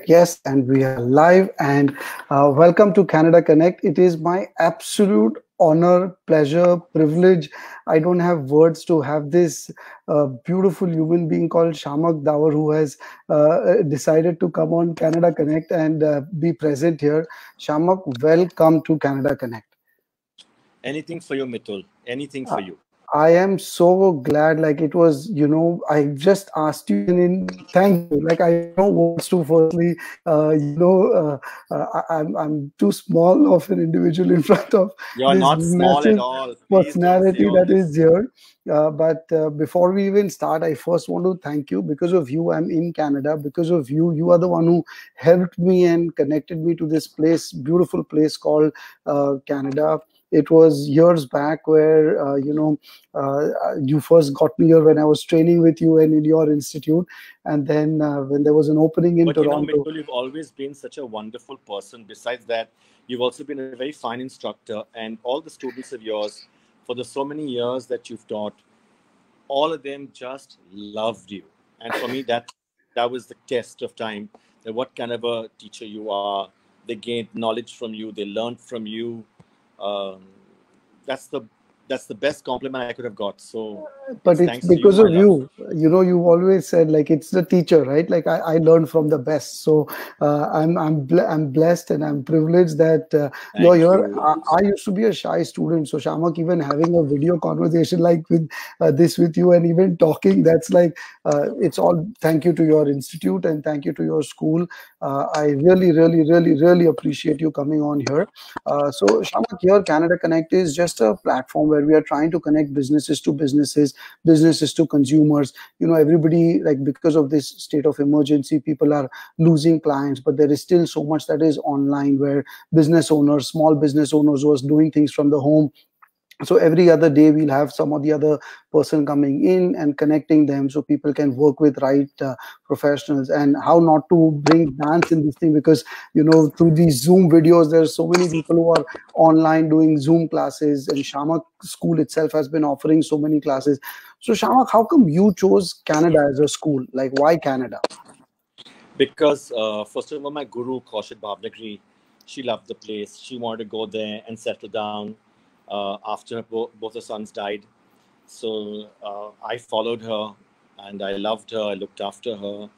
Yes, and we are live. And welcome to Canada Connect. It is my absolute honor, pleasure, privilege. I don't have words to have this beautiful human being called Shiamak Davar, who has decided to come on Canada Connect and be present here. Shiamak, welcome to Canada Connect. Anything for you, Mitul. Anything for you. I am so glad. Like it was, I just asked you, and thank you. Like I don't know words to. Firstly, I'm too small of an individual in front of You're this not small at massive all. Please don't say personality all that is this. here. But before we even start, I first want to thank you. Because of you, I'm in Canada. Because of you, you are the one who helped me and connected me to this place, beautiful place called Canada. It was years back where you first got me here when I was training with you and in your institute, and then when there was an opening in But Toronto. Mitul, you've always been such a wonderful person. Besides that, you've also been a very fine instructor, and all the students of yours, for the so many years that you've taught, all of them just loved you. And for me, that was the test of time. That what kind of a teacher you are. They gained knowledge from you. They learned from you. Um, that's the that's the best compliment I could have got. So But it's it's thanks to you, because my of love. you. You always said like it's the teacher, right? Like I learned from the best. So I'm blessed and I'm privileged that you're Thank here. you. I used to be a shy student, so Shamak, even having a video conversation like with this with you and even talking, that's like it's all thank you to your institute and thank you to your school. I really, really, really, really appreciate you coming on here. So Shamak, here Canada Connect is just a platform where we are trying to connect businesses to businesses, businesses to consumers. Everybody, like, because of this state of emergency, people are losing clients, but there is still so much that is online where business owners, small business owners, was doing things from the home. So every other day we'll have some of the other person coming in and connecting them so people can work with right professionals. And how not to bring dance in this thing, because through these Zoom videos there's so many people who are online doing Zoom classes, and Shamak school itself has been offering so many classes. So Shamak, how come you chose Canada as a school? Like, why Canada? Because first of all, my guru Kaushik Bhavnagri, she loved the place. She wanted to go there and settle down after both her sons died. So I followed her, and I loved her. I looked after her.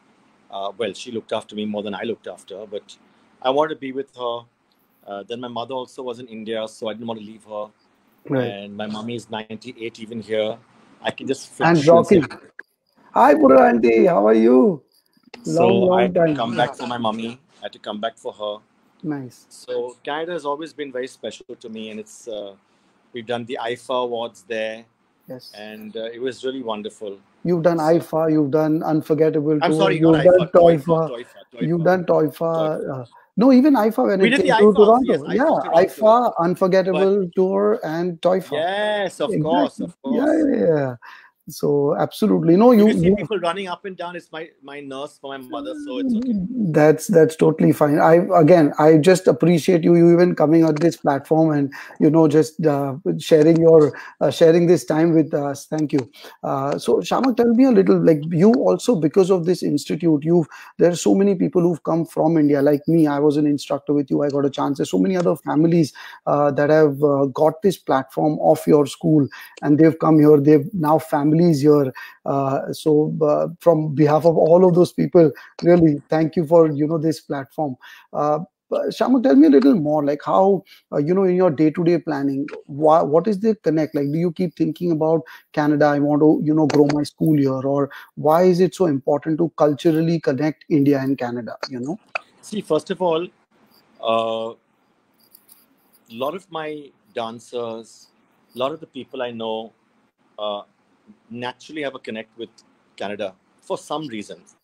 Well, she looked after me more than I looked after her, but I wanted to be with her. Then my mother also was in India, so I didn't want to leave her. Right. And my mommy is 98 even here. I can just fit And shoes Rocky, here. hi Pura auntie, how are you? Long, So I long had to time. come back for my mommy. I had to come back for her. Nice. So Canada has always been very special to me, and it's we've done the IFA awards there, Yes. and it was really wonderful. You've done So IFA, you've done Unforgettable I'm Tour, sorry, not you've done IFA, Toifa, Toifa, Toifa, you've Toifa, done Toifa. Toifa. No, even IFA when We it did the came to IFA also. Yes, Toronto. IFA Yeah, Toronto. IFA, But Unforgettable Tour, and Toifa. yes, of course, Exactly. of Yeah, course. yeah, yeah. So absolutely. No, If you you see you people running up and down, it's my nurse for my mother, so it's okay. that's totally fine. I just appreciate you even coming on this platform and just sharing your sharing this time with us. Thank you. So Shamak, tell me a little, like, you also, because of this institute, you've there are so many people who've come from India. Like me, I was an instructor with you, I got a chance. There's so many other families that have got this platform of your school, and they've come here, they've now families here. From behalf of all of those people, really thank you for this platform. Shamak, tell me a little more, like how in your day-to-day planning, what is the connect? Like, do you keep thinking about Canada? I want to grow my school here, or why is it so important to culturally connect India and Canada? See, first of all, a lot of my dancers, a lot of the people I know, uh, naturally have a connect with Canada for some reasons.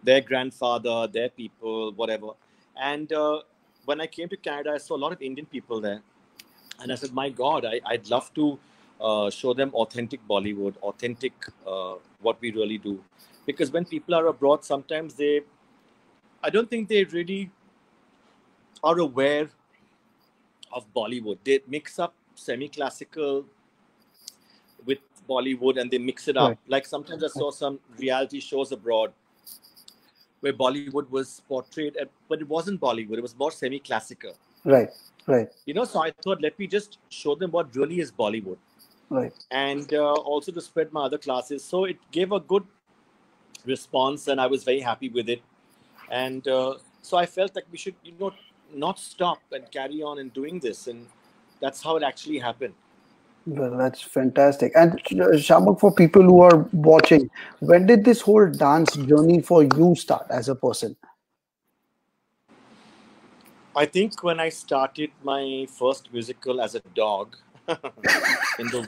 Their grandfather, their people, whatever. And when I came to Canada, I saw a lot of Indian people there. And I said, my God, I'd love to show them authentic Bollywood, authentic what we really do. Because when people are abroad, sometimes I don't think they really are aware of Bollywood. They mix up semi classical with Bollywood and they mix it up. Right. Like sometimes I Right. saw some reality shows abroad where Bollywood was portrayed, but it wasn't Bollywood. It was more semi-classical. Right. Right. So I thought, let me just show them what really is Bollywood, Right. and also to spread my other classes. So it gave a good response, and I was very happy with it. And so I felt like we should, not stop and carry on in doing this, and that's how it actually happened. Well, that's fantastic. And Shamak, for people who are watching, when did this whole dance journey for you start as a person? I think when I started my first musical as a dog in the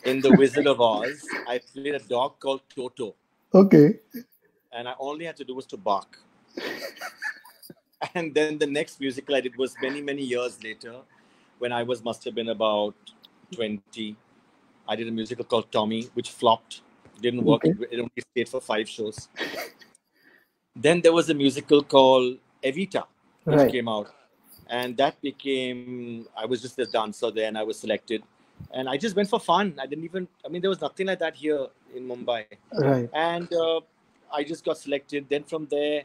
in the Wizard of Oz, I played a dog called Toto, Okay. and I only had to do was to bark. And then the next musical I did was many years later, when I must have been about 20. I did a musical called Tommy, which flopped, didn't work. Okay. It only stayed for 5 shows. Then there was a musical called Evita, which Right. came out, and that became. I was just a dancer there, and I was selected, and I just went for fun. I didn't even. I mean, there was nothing like that here in Mumbai, Right. and I just got selected. Then from there,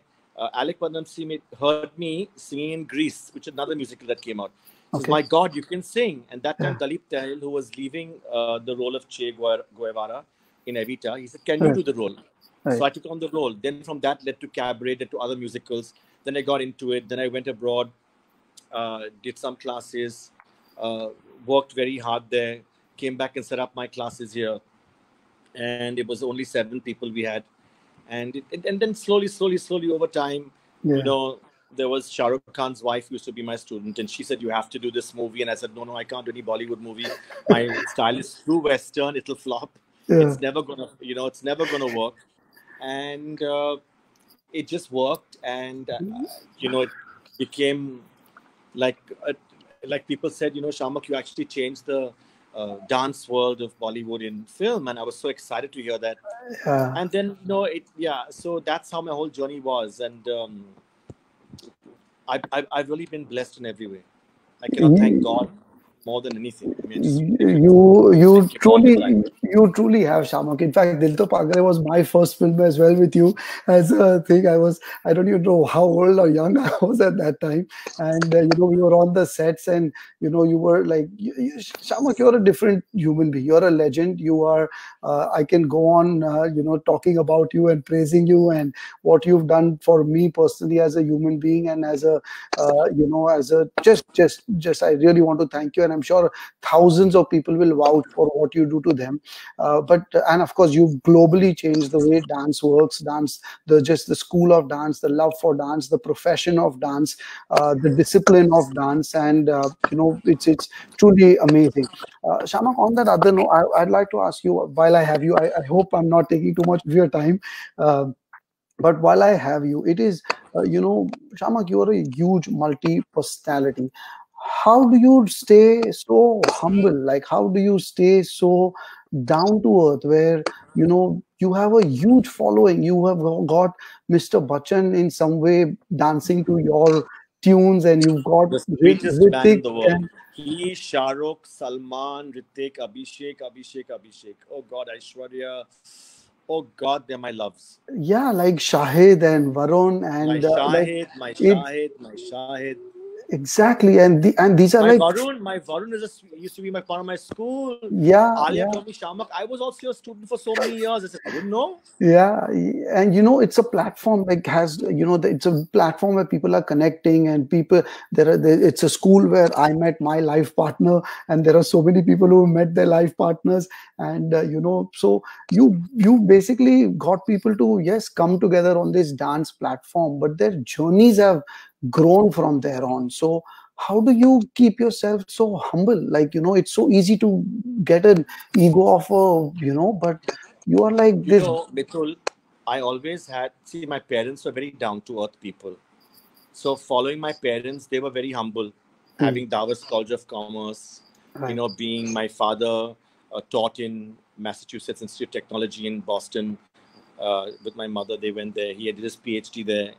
Alec Padamsee heard me singing in Greece, which is another musical that came out. He says, Okay. "My God, you can sing!" And that time, Yeah. Dalip Tahil, who was leaving the role of Che Guevara in Evita, he said, "Can you Right. do the role?" So Right. I took on the role. Then from that led to Cabaret, led to other musicals. Then I got into it. Then I went abroad, did some classes, uh, worked very hard there, came back and set up my classes here. And it was only 7 people we had. And then slowly over time, you Yeah. know, there was Shah Rukh Khan's wife used to be my student, and she said, "You have to do this movie." And I said, No, I can't do any Bollywood movie. My style is too Western. It'll flop. Yeah. It's never gonna work. And it just worked, and it became like people said, Shamak, you actually changed the dance world of Bollywood in film, and I was so excited to hear that. Yeah. And then so that's how my whole journey was, and I've really been blessed in every way. I cannot thank God more than anything. I mean, I just really cannot You thank him all the truly time. you truly have, Shamak. In fact, Dil To Pagale was my first film as well with you as a thing. I don't even know how old or young I was at that time, and we were on the sets, and you were like, Shamak, you're a different human being. You're a legend. You are. I can go on, talking about you and praising you and what you've done for me personally as a human being and as a, as a just. I really want to thank you, and I'm sure thousands of people will vouch for what you do to them. But and of course, you've globally changed the way dance works, dance, the school of dance, the love for dance, the profession of dance, the discipline of dance, and it's truly amazing. Shamak, on that other note, I'd like to ask you, while I have you, I hope I'm not taking too much of your time. But while I have you, it is, Shamak, you are a huge multi personality. How do you stay so humble? Like, how do you stay so down to earth where, you have a huge following? You have got Mr. Bachchan in some way dancing to your tunes, and you've got The sweetest man in Ritik the world. and He, Shah Rukh, Salman, Ritik, Abhishek. Oh God, Aishwarya. Oh God, they're my loves. yeah, like Shahid and Varun My and like Shahid, my it Shahid, my Shahid. exactly, and these are like My Varun used to be my part of my school. yeah, Alia yeah. told me, Shamak, I was also your student for so many years. I said, I didn't know. Yeah, and it's a platform like has it's a platform where people are connecting and people it's a school where I met my life partner, and there are so many people who met their life partners, and so you basically got people to, yes, come together on this dance platform, but their journeys have grown from there on. So how do you keep yourself so humble? Like, it's so easy to get an ego of a, but you are like this. Mitul, I always see, my parents were very down to earth people. So, following my parents, they were very humble. Hmm, Having Davar's College of Commerce, right. being my father taught in Massachusetts Institute of Technology in Boston with my mother. They went there. He did his PhD there.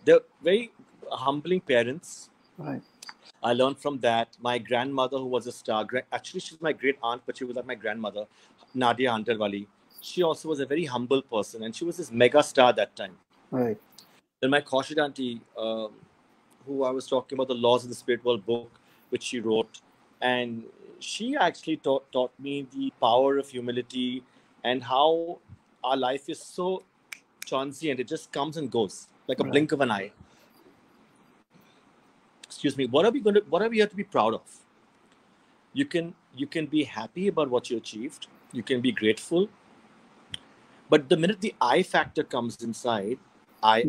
They're very humbling parents. Right. I learned from that. My grandmother, who was a star, actually, she's my great aunt, but she was like my grandmother, Nadia Hunterwali. she also was a very humble person, and she was this mega star that time. Right. Then my Kaushik auntie, who I was talking about, the Laws of the Spirit World book, which she wrote, and she actually taught me the power of humility and how our life is so transient. It just comes and goes like a Right. blink of an eye. Excuse me. What are we here to be proud of? You can be happy about what you achieved. You can be grateful. But the minute the I factor comes inside, I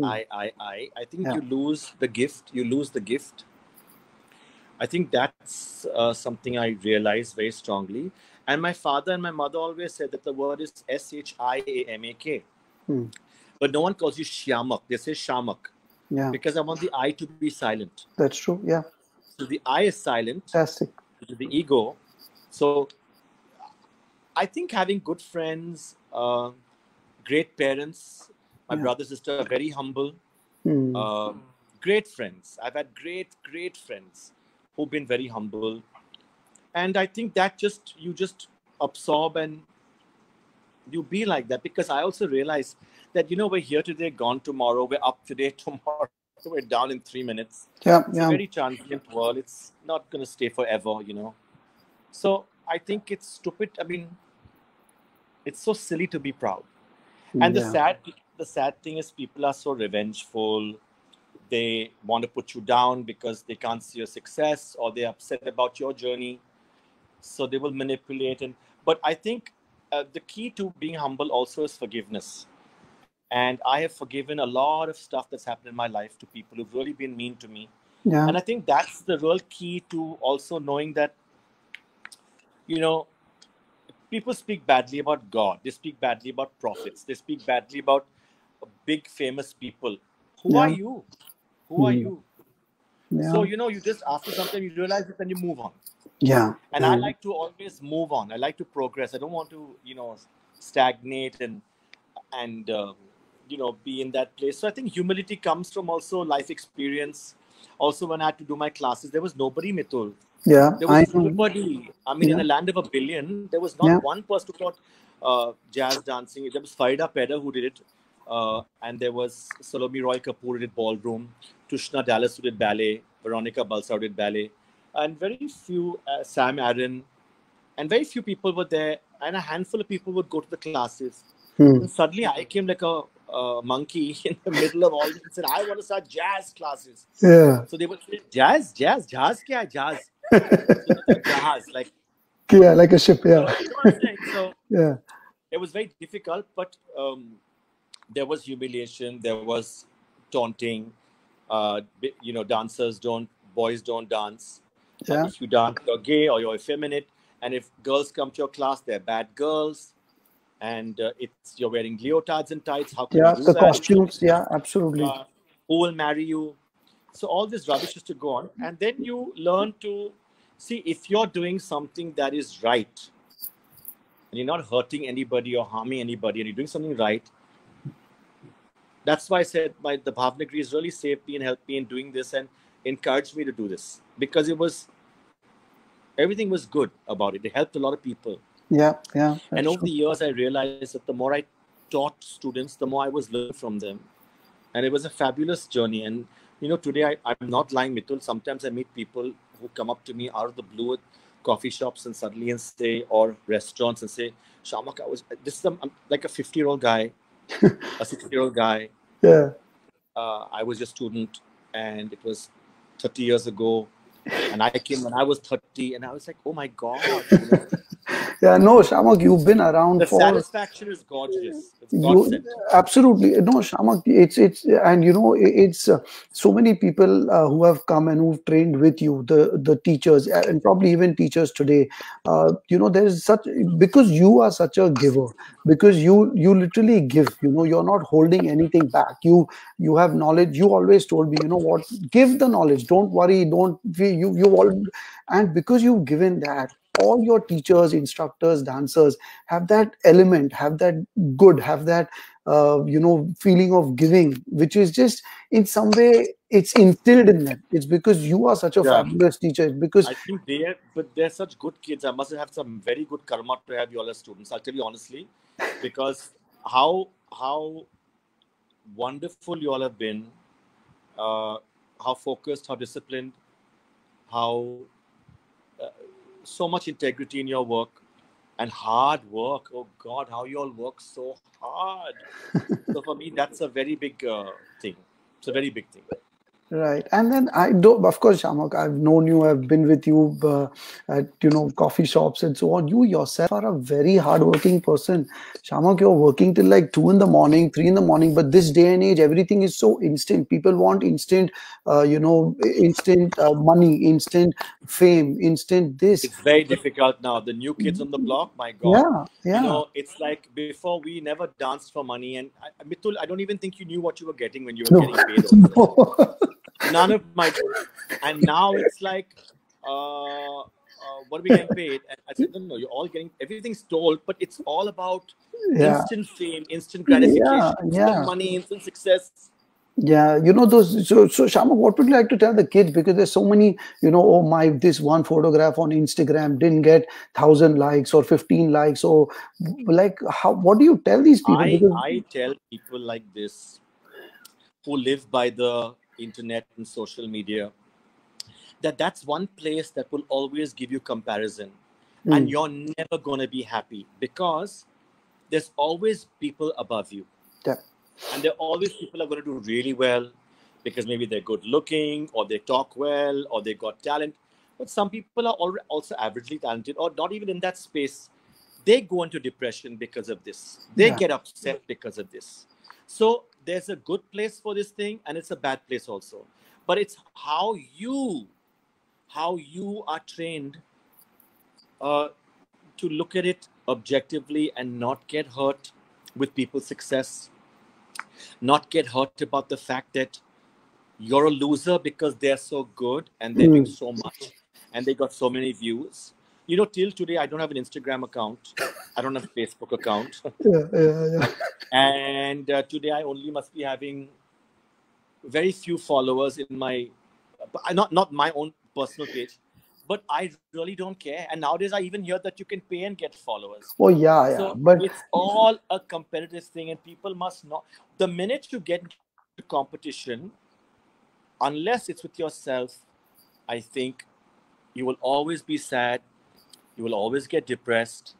think you lose the gift. You lose the gift. I think that's something I realized very strongly. And my father and my mother always said that the word is Shiamak. But no one calls you Shiamak. They say Shamak. Yeah. Because I want the I to be silent. That's true. Yeah. So the I is silent. Fantastic. The ego. So I think having good friends, great parents, my brother, sister are very humble. Great friends. I've had great friends who've been very humble. And I think that you just absorb and you be like that. Because I also realize that, we're here today, gone tomorrow. We're up today, tomorrow. We're down in 3 minutes. Yeah, it's a very transient world. It's not going to stay forever, So I think it's stupid. I mean, it's so silly to be proud. And the sad thing is people are so revengeful. They want to put you down because they can't see your success, or they're upset about your journey. So they will manipulate. But I think the key to being humble also is forgiveness. And I have forgiven a lot of stuff that's happened in my life to people who've really been mean to me. Yeah. And I think that's the real key to also knowing that, people speak badly about God. They speak badly about prophets. They speak badly about big famous people. Who are you? Who are you? Yeah. So, you just, after some time, you realize it and you move on. Yeah. And I like to always move on. I like to progress. I don't want to, stagnate and be in that place. So I think humility comes from also life experience. Also, when I had to do my classes, there was nobody, Mitul. Yeah. There was nobody. I mean, in a land of a billion, there was not one person who taught jazz dancing. There was Farida Peda who did it. And there was Salome Roy Kapoor who did ballroom. Tushna Dallas who did ballet. Veronica Balsa who did ballet. And very few, Sam Aaron. And very few people were there. And a handful of people would go to the classes. And suddenly I came like a monkey in the middle of all this and said, I want to start jazz classes. Yeah. So they would say, jazz kya hai, jazz? So jazz, like a ship, yeah. So, you know what I'm saying? So yeah. It was very difficult, but there was humiliation, there was taunting. Boys don't dance. Yeah. If you dance, you're gay or you're effeminate. And if girls come to your class, they're bad girls. And you're wearing leotards and tights. How can you do the that? Costumes, absolutely. Who will marry you? So all this rubbish is to go on. And then you learn to see if you're doing something that is right, and you're not hurting anybody or harming anybody, and you're doing something right. That's why I said the Bhavnagris really saved me and helped me in doing this and encouraged me to do this, because everything was good about it. It helped a lot of people. Yeah. And over the years, I realized that the more I taught students, the more I was learning from them. And it was a fabulous journey. And, today I'm not lying, Mitul. Sometimes I meet people who come up to me out of the blue at coffee shops and suddenly or restaurants and say, Shiamak, I'm like a 50-year-old guy, a 60-year-old guy. Yeah. I was a student, and it was 30 years ago. And I came when I was 30, and I was like, oh my God. Yeah, no, Shiamak, you've been around the satisfaction is gorgeous. It's absolutely. No, Shiamak, it's and it's so many people who have come and who've trained with you, the teachers, and probably even teachers today. There is because you are such a giver, because you literally give. You're not holding anything back. You have knowledge. You always told me, what, give the knowledge. Don't worry. Don't you all, and because you've given that, all your teachers, instructors, dancers have that element, have that feeling of giving, which is just in some way it's instilled in them. It's because you are such a fabulous teacher. Because I think they're such good kids. I must have some very good karma to have you all as students. I'll tell you honestly, because how wonderful you all have been, uh, how focused, how disciplined, how so much integrity in your work and hard work. Oh God, how you all work so hard. So for me, that's a very big thing. It's a very big thing. Right. And then I do, of course, Shamak, I've known you, I've been with you at, coffee shops and so on. You yourself are a very hardworking person. Shamak, you're working till like 2 in the morning, 3 in the morning, but this day and age, everything is so instant. People want instant, instant money, instant fame, instant this. It's very difficult now. The new kids on the block, my God. Yeah, yeah. It's like before we never danced for money. And Mitul, I don't even think you knew what you were getting when you were No, getting paid also. no. None of my, and now it's like, what are we getting paid? And I said, no, you're all getting, everything's told, but it's all about Yeah, instant fame, instant yeah, gratification, instant yeah. money, instant success. Yeah, those. So Shama, what would you like to tell the kids? Because there's so many, oh my, this one photograph on Instagram didn't get 1,000 likes or 15 likes. Or like, how? What do you tell these people? Because I tell people like this who live by the internet and social media that that's one place that will always give you comparison, and mm, you're never going to be happy because there's always people above you, yeah, and there are always people are going to do really well because maybe they're good looking or they talk well or they got talent, but some people are also averagely talented or not even in that space. They go into depression because of this, they yeah, get upset because of this. So there's a good place for this thing and it's a bad place also, but it's how you are trained uh, to look at it objectively and not get hurt with people's success, not get hurt about the fact that you're a loser because they're so good and they're doing mm, so much and they got so many views. Till today, I don't have an Instagram account. I don't have a Facebook account. yeah, yeah, yeah. And today, I only must be having very few followers in my, not my own personal page, but I really don't care. And nowadays, I even hear that you can pay and get followers. Oh yeah, yeah. So But it's all a competitive thing, and people must not. The minute you get into competition, unless it's with yourself, I think you will always be sad. You will always get depressed.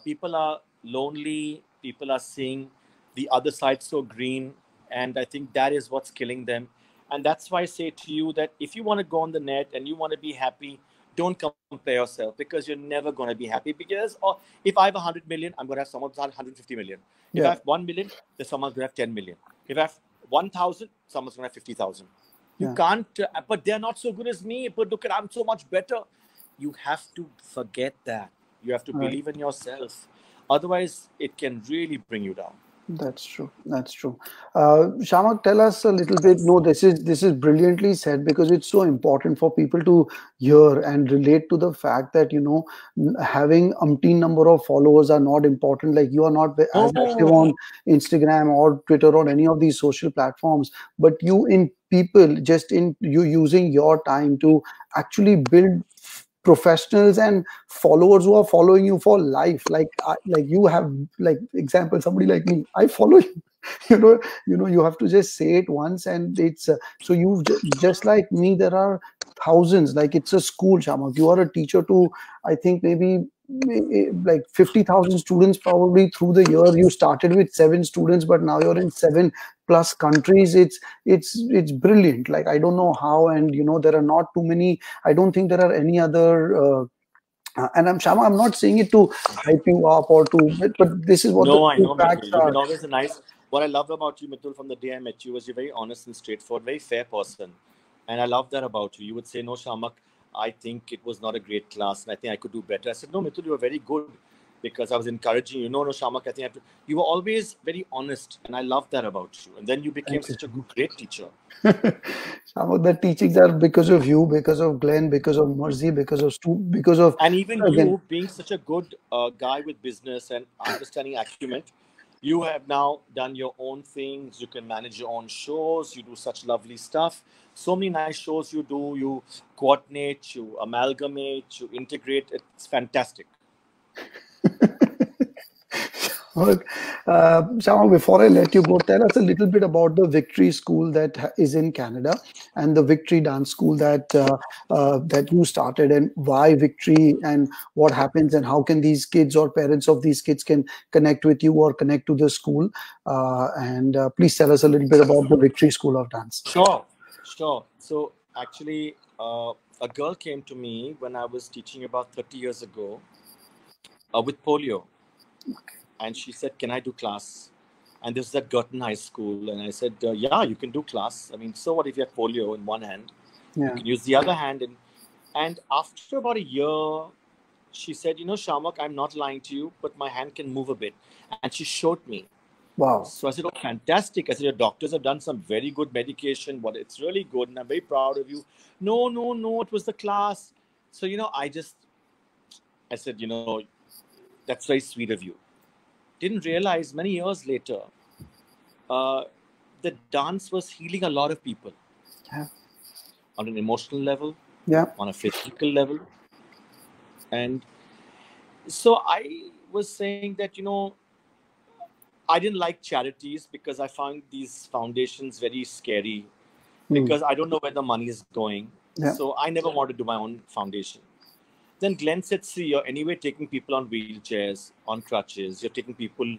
People are lonely. People are seeing the other side so green. And I think that is what's killing them. And that's why I say to you that if you want to go on the net and you want to be happy, don't compare yourself because you're never going to be happy. Because if I have 100 million, I'm going to have someone who's 150 million. If I yeah, have 1 million, there's someone's going to have 10 million. If I have 1,000, someone's going to have 50,000. You yeah, can't, but they're not so good as me. But look at, I'm so much better. You have to forget that. You have to right. believe in yourself. Otherwise, it can really bring you down. That's true. That's true. Shamak, tell us a little bit. No, this is brilliantly said because it's so important for people to hear and relate to the fact that having umpteen number of followers are not important. Like you are not as active No, on Instagram or Twitter or any of these social platforms, but you in people just in you using your time to actually build professionals and followers who are following you for life like you have like example somebody like me I follow you you have to just say it once and it's so you just like me there are thousands like it's a school Shamak you are a teacher to I think maybe like 50,000 students probably through the year you started with 7 students but now you're in 7+ countries it's brilliant like I don't know how and there are not too many I don't think there are any other and I'm Shama, I'm not saying it to hype you up or but this is what the no, I true know, facts Mitul. You've been are. always a nice. What I loved about you, Mitul, from the day I met you was you're very honest and straightforward, very fair person. And I love that about you. You would say, no, Shamak, I think it was not a great class and I think I could do better. I said, no, Mitul, you were very good because I was encouraging you. No, no, Shamak, I think I have to. You were always very honest and I love that about you. And then you became Thank you. such a great teacher. Some of the teachings are because of you, because of Glenn, because of Mercy, because of And even again. you being such a good guy with business and understanding acumen, you have now done your own things. You can manage your own shows. You do such lovely stuff. So many nice shows you do. You coordinate, you amalgamate, you integrate. It's fantastic. Well, Shama, before I let you go, tell us a little bit about the Victory School that is in Canada and the Victory Dance School that you started, and why Victory, and what happens, and how can these kids or parents of these kids can connect with you or connect to the school. And please tell us a little bit about the Victory School of Dance. Sure, sure. So actually, a girl came to me when I was teaching about 30 years ago with polio, and she said, "Can I do class?" And this is at Girton High School, and I said, "Yeah, you can do class. I mean, so what if you have polio in one hand? You Yeah. can use the other hand." And after about a year, she said, "You know, Shamak, I'm not lying to you, but my hand can move a bit." And she showed me. Wow. So I said, "Oh, fantastic." I said, "Your doctors have done some very good medication. What it's really good, and I'm very proud of you." No, no, no, it was the class. So, I said, "That's very sweet of you." Didn't realize many years later, uh, the dance was healing a lot of people Yeah. on an emotional level, Yeah. on a physical level. And so I was saying that, I didn't like charities because I found these foundations very scary Mm. because I don't know where the money is going. Yeah. So I never wanted to do my own foundation. Then Glenn said, "See, you're anyway taking people on wheelchairs, on crutches. You're taking people,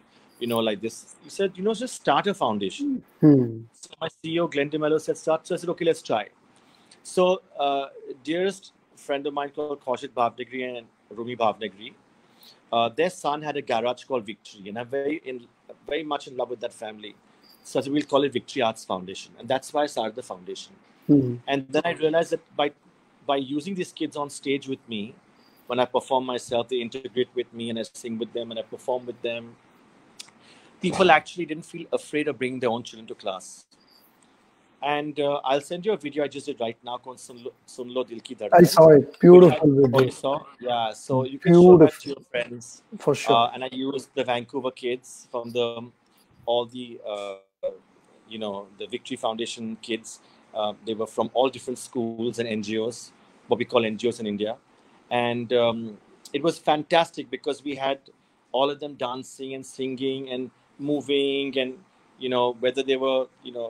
like this." He said, "Just start a foundation." Hmm. So my CEO, Glenn DeMello, said, "Start." So I said, "Okay, let's try." So, dearest friend of mine called Kaushik Bhavnagri and Rumi Bhavnagri, their son had a garage called Victory, and I'm very much in love with that family. So we'll call it Victory Arts Foundation, and that's why I started the foundation. Hmm. And then I realized that by using these kids on stage with me, when I perform myself, they integrate with me, and I sing with them, and I perform with them. People actually didn't feel afraid of bringing their own children to class. And I'll send you a video I just did right now called Sun Lo Dil Ki I Dhadkan, saw it. which I, Beautiful oh, video. you saw? Yeah, so you can show that to Beautiful. your friends. For sure. And I used the Vancouver kids from all the, the Victory Foundation kids. They were from all different schools and NGOs, what we call NGOs in India. And it was fantastic because we had all of them dancing and singing and moving, and whether they were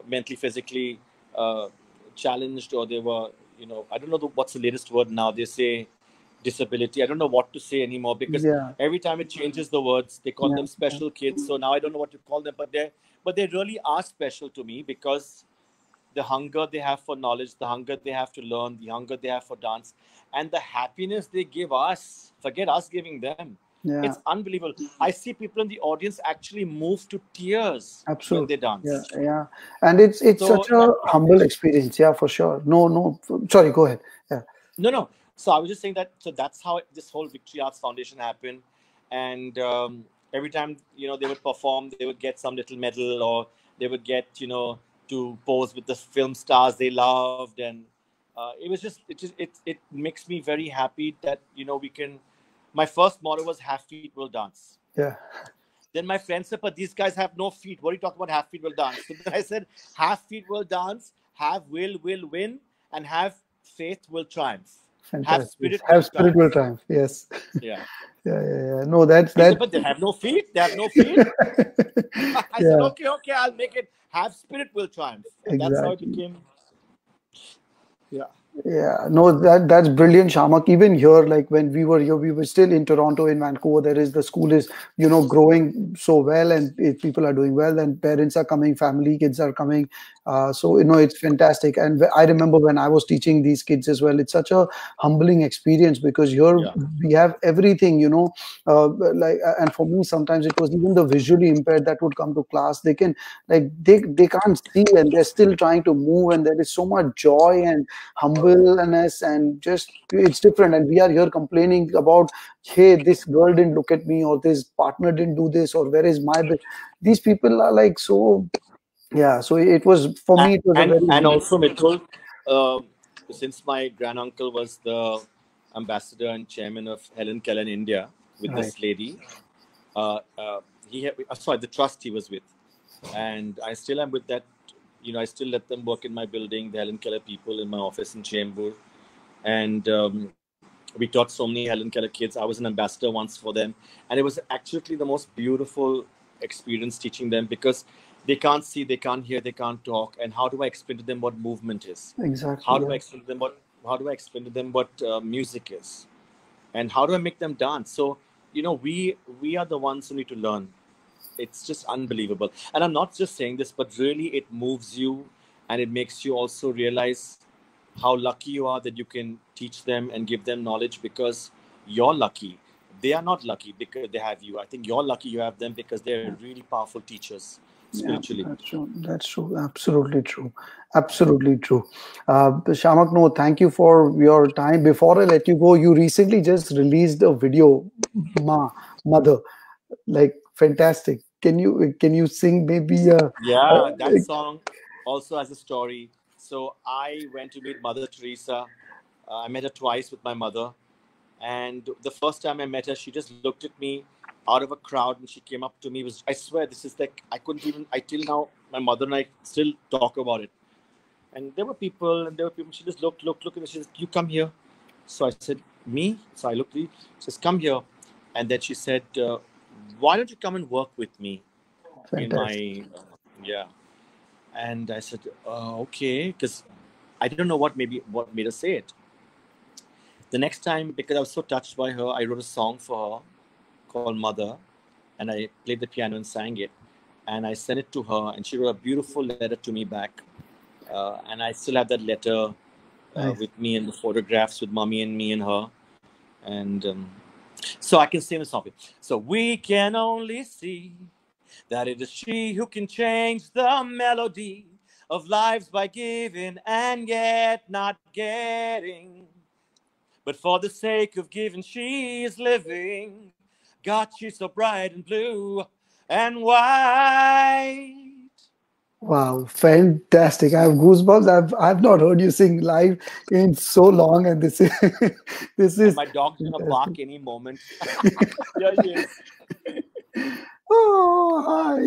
mentally, physically uh, challenged, or they were, I don't know what's the latest word now. They say disability. I don't know what to say anymore because Yeah. every time it changes the words. They call Yeah. them special kids, so now I don't know what to call them. But they really are special to me because the hunger they have for knowledge, the hunger they have to learn, the hunger they have for dance, and the happiness they give us. Forget us giving them. Yeah. It's unbelievable. I see people in the audience actually move to tears when they Absolutely. Yeah. dance. Yeah. And it's So such a that humble foundation. experience. Yeah, for sure. No, no. Sorry, go ahead. Yeah. No, no. So I was just saying that. So that's how this whole Victory Arts Foundation happened, and every time they would perform, they would get some little medal, or they would get to pose with the film stars they loved, and it was it makes me very happy that we can. My first motto was "Half feet will dance." Yeah. Then my friend said, "But these guys have no feet. What are you talking about? Half feet will dance." So then I said, "Half feet will dance. Have will win, and have faith will triumph. Have Fantastic. spirit will Have spirit will triumph." triumph. Yes. Yeah. Yeah. Yeah. Yeah. No, that's He that. said, "But they have no feet. They have no feet." I said, Yeah. "Okay, okay, I'll make it. Have spirit will triumph," and that's how it Exactly. became. Yeah. Yeah, no, that's brilliant, Shamak. Even here, like when we were here, we were still in Toronto, in Vancouver. There is the school is, growing so well, and people are doing well, and parents are coming, family kids are coming. So it's fantastic. And I remember when I was teaching these kids as well. It's such a humbling experience because here Yeah. we have everything, and for me, sometimes it was even the visually impaired that would come to class. They can like they can't see, and they're still trying to move, and there is so much joy and humbleness, and just it's different. And we are here complaining about, hey, this girl didn't look at me, or this partner didn't do this, or where is my these people are like so. Yeah, so it was, for me, it was a very And humbling. also Mitul, uh, since my granduncle was the ambassador and chairman of Helen Keller in India with Right. this lady, he had, sorry, the trust he was with, and I still am with that. I still let them work in my building, the Helen Keller people in my office in Chembur, and we taught so many Helen Keller kids. I was an ambassador once for them, and it was actually the most beautiful experience teaching them, because they can't see, they can't hear, they can't talk. And how do I explain to them what movement is? Exactly. How do Yeah. I explain to them what how do I explain to them what music is? And how do I make them dance? So we are the ones who need to learn. It's just unbelievable. And I'm not just saying this, but really it moves you, and it makes you also realize how lucky you are that you can teach them and give them knowledge, because you're lucky. They are not lucky because they have you. I think you're lucky you have them because they're really powerful teachers Yeah, spiritually. that's true. That's true. Absolutely true. Absolutely true. Shamak, no, thank you for your time. Before I let you go, you recently just released a video, Ma, Mother, like fantastic. Can you sing maybe Yeah, that song also has a story. So I went to meet Mother Teresa. I met her twice with my mother. And the first time I met her, she just looked at me out of a crowd, and she came up to me. Was I swear, this is like I couldn't even. I till now, my mother and I still talk about it. And there were people, and there were people. She just looked, and she said, "You come here." So I said, "Me?" So I looked. She says, "Come here." And then she said, "Why don't you come and work with me in fantastic. my yeah?" And I said, "Okay," because I don't know what made her say it. The next time, because I was so touched by her, I wrote a song for her called Mother, and I played the piano and sang it. And I sent it to her, and she wrote a beautiful letter to me back. And I still have that letter Nice. with me and the photographs with mommy and me and her. And so I can sing the song. So we can only see that it is she who can change the melody of lives by giving and yet not getting. But for the sake of giving, she is living. God, she's so bright and blue and white. Wow, fantastic. I have goosebumps. I've not heard you sing live in so long, and this is this And is my dog's gonna bark fantastic. any moment. Yeah, he is. Oh, hi.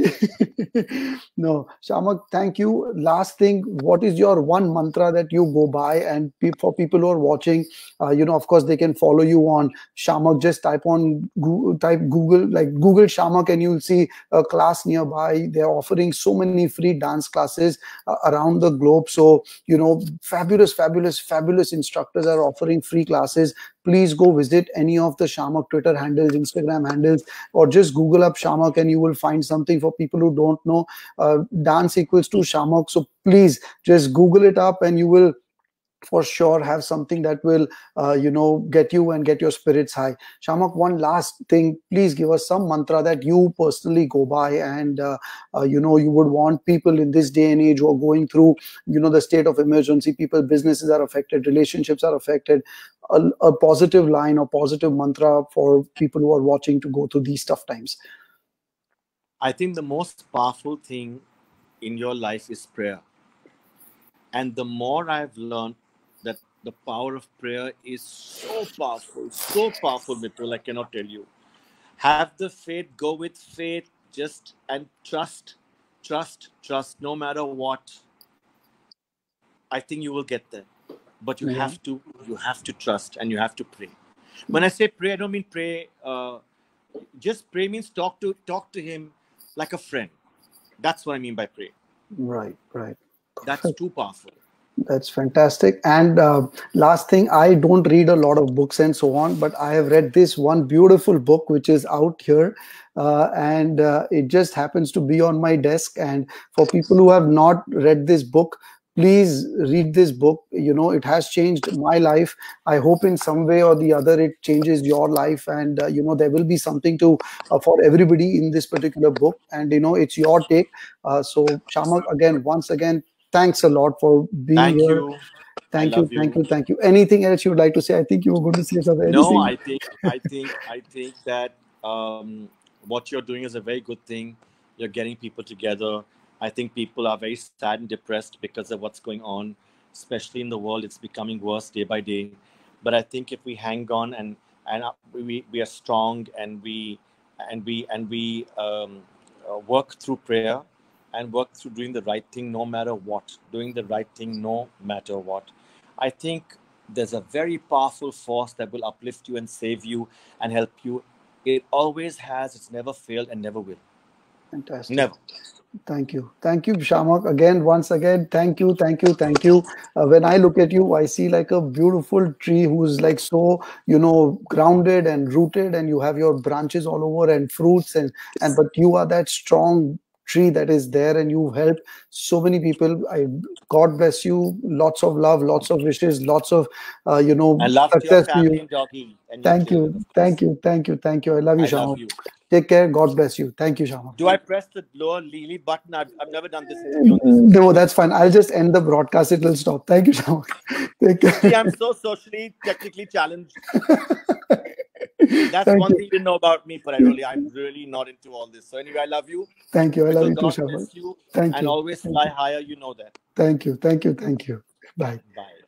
No, Shamak, thank you. Last thing, what is your one mantra that you go by? And for people who are watching, of course, they can follow you on Shamak. Just type Google, like Google Shamak, and you'll see a class nearby. They're offering so many free dance classes around the globe. So, fabulous, fabulous, fabulous instructors are offering free classes. Please go visit any of the Shamak Twitter handles, Instagram handles, or just Google up Shamak and you will find something. For people who don't know, dance equals to Shamak. So please just Google it up and you will for sure have something that will get you and get your spirits high. Shamak, one last thing, please give us some mantra that you personally go by, and you would want people in this day and age who are going through the state of emergency. People, businesses are affected, relationships are affected. A positive line or positive mantra for people who are watching to go through these tough times. I think the most powerful thing in your life is prayer. And the more I've learned that the power of prayer is so powerful, Mitul, I cannot tell you. Have the faith, go with faith, just and trust, no matter what. I think you will get there. But Yeah. you have to trust, and you have to pray. When I say pray, I don't mean pray. Just pray means talk to him like a friend. That's what I mean by pray. Right, right. That's Perfect. too powerful. That's fantastic. And last thing, I don't read a lot of books and so on, but I have read this one beautiful book which is out here, and it just happens to be on my desk. And for people who have not read this book, please read this book. It has changed my life. I hope in some way or the other it changes your life, and there will be something to for everybody in this particular book. And it's your take. So Shamak, again, once again, thanks a lot for being Thank here. you. I Thank you, love thank you. you, thank you. Anything else you would like to say? I think you were going to say something. No, Anything? I think that what you're doing is a very good thing. You're getting people together. I think people are very sad and depressed because of what's going on, especially in the world. It's becoming worse day by day. But I think if we hang on and we are strong, and we work through prayer and work through doing the right thing no matter what, doing the right thing no matter what. I think there's a very powerful force that will uplift you and save you and help you. It always has, it's never failed and never will. Fantastic. Never. Thank you, Shamak. Again, once again, thank you, thank you, thank you. When I look at you, I see like a beautiful tree who's like so, grounded and rooted, and you have your branches all over and fruits, and but you are that strong tree that is there, and you've helped so many people. God bless you. Lots of love, lots of wishes, lots of, And love to your success to family you. and doggy and your Thank children, you, of thank course. you, thank you, thank you. I love you, I love Shamak. you. Take care. God bless you. Thank you, Shamak. Do I press the lower Lily button? I've never done this interview on this No, before. that's fine. I'll just end the broadcast. It will stop. Thank you, Shamak. Take See, care. I'm so socially, technically challenged. That's Thank one you. thing you didn't know about me, Parajoli. I'm really not into all this. So anyway, I love you. Thank you. I love Mitul, you too, God Shamak. bless you, Thank and you. always Thank fly you. higher. You know that. Thank you. Thank you. Thank you. Bye. Bye.